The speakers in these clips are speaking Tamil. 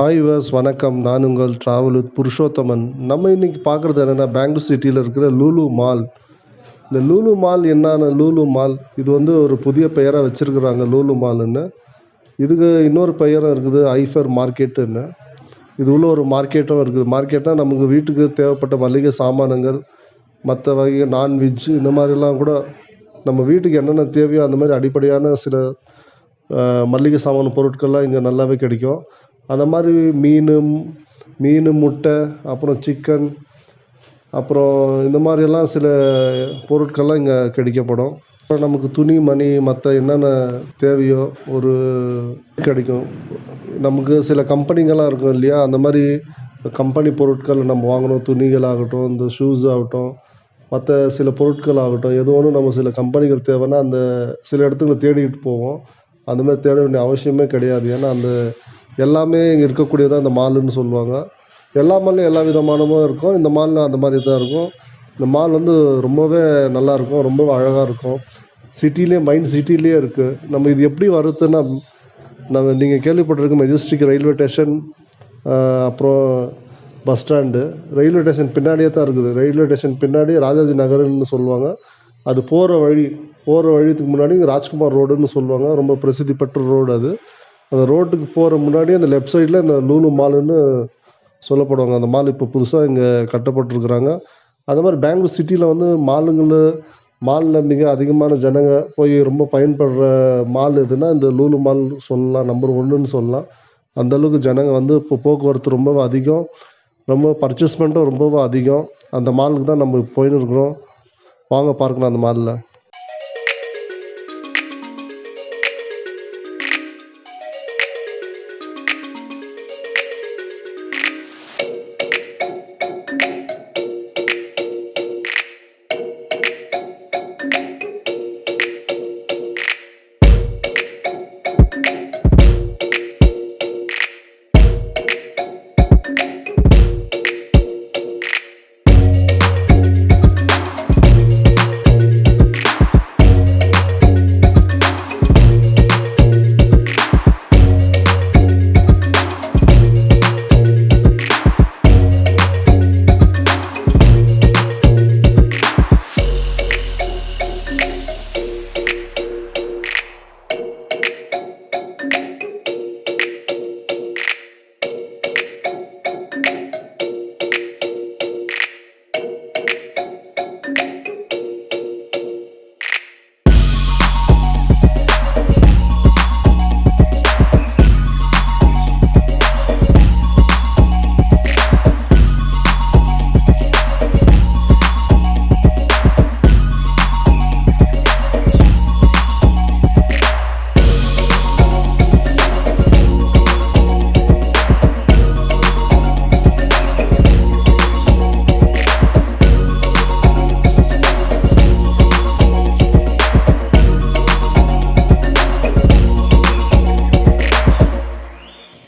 ஹாய் வியூவர்ஸ் வணக்கம். நான் உங்கள் டிராவல் வித் புருஷோத்தமன். நம்ம இன்னைக்கு பார்க்குறது என்னென்னா, பெங்களூர் சிட்டியில் இருக்கிற லூலு மால். இந்த லூலு மால் என்னான லூலு மால், இது வந்து ஒரு புதிய பெயராக வச்சுருக்குறாங்க லூலு மால்னு. இதுக்கு இன்னொரு பெயரும் இருக்குது, ஐஃபர் மார்க்கெட்டுன்னு. இது உள்ள ஒரு மார்க்கெட்டும் இருக்குது. மார்க்கெட்னால் நமக்கு வீட்டுக்கு தேவைப்பட்ட மளிகை சாமானங்கள், மற்ற வகை நான்வெஜ் இந்த மாதிரிலாம் கூட நம்ம வீட்டுக்கு என்னென்ன தேவையோ அந்த மாதிரி அடிப்படையான சில மளிகை சாமான பொருட்கள்லாம் இங்கே நல்லாவே கிடைக்கும். அந்த மாதிரி மீன், முட்டை, அப்புறம் சிக்கன், அப்புறம் இந்த மாதிரியெல்லாம் சில பொருட்கள்லாம் இங்கே கிடைக்கப்படும். அப்புறம் நமக்கு துணி மணி மற்ற என்னென்ன தேவையோ ஒரு கிடைக்கும். நமக்கு சில கம்பெனிங்கள்லாம் இருக்கும் இல்லையா, அந்த மாதிரி கம்பெனி பொருட்கள் நம்ம வாங்கணும். துணிகள் ஆகட்டும், இந்த ஷூஸ் ஆகட்டும், மற்ற சில பொருட்கள் ஆகட்டும், ஏதோ ஒன்று நம்ம சில கம்பெனிகள் தேவைன்னா அந்த சில இடத்துக்கு தேடிக்கிட்டு போவோம். அந்த மாதிரி தேட வேண்டிய அவசியமே கிடையாது. ஏன்னா அந்த எல்லாமே இங்கே இருக்கக்கூடியதான் இந்த மாலுன்னு சொல்லுவாங்க. எல்லா மால்லையும் எல்லா விதமானமும் இருக்கும். இந்த மாலில் அந்த மாதிரி தான் இருக்கும். இந்த மால் வந்து ரொம்பவே நல்லாயிருக்கும், ரொம்ப அழகாக இருக்கும். மைண்ட் சிட்டிலேயே இருக்குது. நம்ம இது எப்படி வருதுன்னா, நீங்கள் கேள்விப்பட்டிருக்க மெஜஸ்டிக் ரயில்வே ஸ்டேஷன், அப்புறம் பஸ் ஸ்டாண்டு, ரயில்வே ஸ்டேஷன் பின்னாடியே தான் இருக்குது. ரயில்வே ஸ்டேஷன் பின்னாடி ராஜாஜி நகர்னு சொல்லுவாங்க. அது போகிற வழிக்கு முன்னாடி ராஜ்குமார் ரோடுன்னு சொல்லுவாங்க. ரொம்ப பிரசித்தி பெற்ற ரோடு அது. அந்த ரோட்டுக்கு போகிற முன்னாடி அந்த லெஃப்ட் சைடில் இந்த லூலு மாலுன்னு சொல்லப்படுவாங்க. அந்த மால் இப்போ புதுசாக இங்கே கட்டப்பட்டுருக்குறாங்க. அது மாதிரி பெங்களூர் சிட்டியில் வந்து மாலில் மிக அதிகமான ஜனங்க போய் ரொம்ப பயன்படுற மால் எதுனா இந்த லூலு மால் சொல்லலாம். நம்பர் 1ன்னு சொல்லலாம். அந்தளவுக்கு ஜனங்க வந்து இப்போ போக்குவரத்து ரொம்பவே அதிகம், ரொம்ப பர்ச்சேஸ்மெண்ட்டும் ரொம்பவே அதிகம். அந்த மாலுக்கு தான் நம்ம போயின்னு இருக்கிறோம். வாங்க பார்க்கலாம் அந்த மாலில்.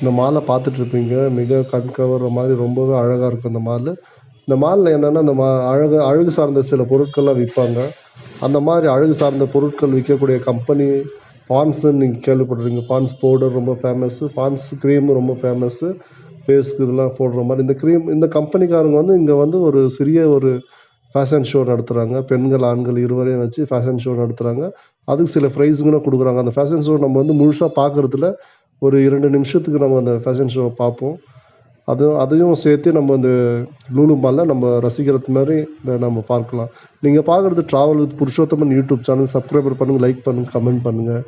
இந்த மாலை பார்த்துட்ருப்பீங்க. மிக கண் கவர்ற மாதிரி ரொம்பவே அழகாக இருக்கும் இந்த மால். இந்த மாலில் என்னென்னா, இந்த அழகு சார்ந்த சில பொருட்கள்லாம் விற்பாங்க. அந்த மாதிரி அழகு சார்ந்த பொருட்கள் விற்கக்கூடிய கம்பெனி பான்ஸ்ன்னு நீங்கள் கேள்விப்பட்டிருக்கீங்க. பான்ஸ் பவுடர் ரொம்ப ஃபேமஸ்ஸு, பான்ஸ் க்ரீமு ரொம்ப ஃபேமஸ்ஸு. ஃபேஸ்க்கு இதெல்லாம் போடுற மாதிரி இந்த கம்பெனிக்காரங்க வந்து இங்கே வந்து ஒரு சிறிய ஒரு ஃபேஷன் ஷோ நடத்துகிறாங்க. பெண்கள் ஆண்கள் இருவரையும் வச்சு ஃபேஷன் ஷோ நடத்துகிறாங்க. அதுக்கு சில ப்ரைஸுங்களும் கொடுக்குறாங்க. அந்த ஃபேஷன் ஷோ நம்ம வந்து முழுசாக பார்க்குறதுல ஒரு 2 நிமிஷத்துக்கு நம்ம அந்த ஃபேஷன் ஷோவை பார்ப்போம். அதையும் சேர்த்து நம்ம இந்த லூலு மாலில் நம்ம ரசிக்கிறது மாதிரி இதை நம்ம பார்க்கலாம். நீங்கள் பார்க்குறது travel with Purushothaman YouTube channel. Subscriber பண்ணுங்கள், லைக் பண்ணுங்கள், கமெண்ட் பண்ணுங்கள்.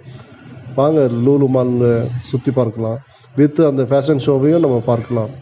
வாங்க லூலு மாலில் சுற்றி பார்க்கலாம். வித் அந்த ஃபேஷன் ஷோவையும் நம்ம பார்க்கலாம்.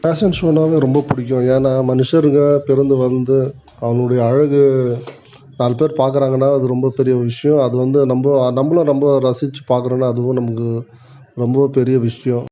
ஃபேஷன் ஷோனாவே ரொம்ப பிடிக்கும். ஏன்னா மனுஷருங்க பிறந்து வந்து அவனுடைய அழகு 4 பேர் பார்க்குறாங்கன்னா அது ரொம்ப பெரிய விஷயம். அது வந்து நம்மளும் ரொம்ப ரசித்து பார்க்குறோன்னா அதுவும் நமக்கு ரொம்ப பெரிய விஷயம்.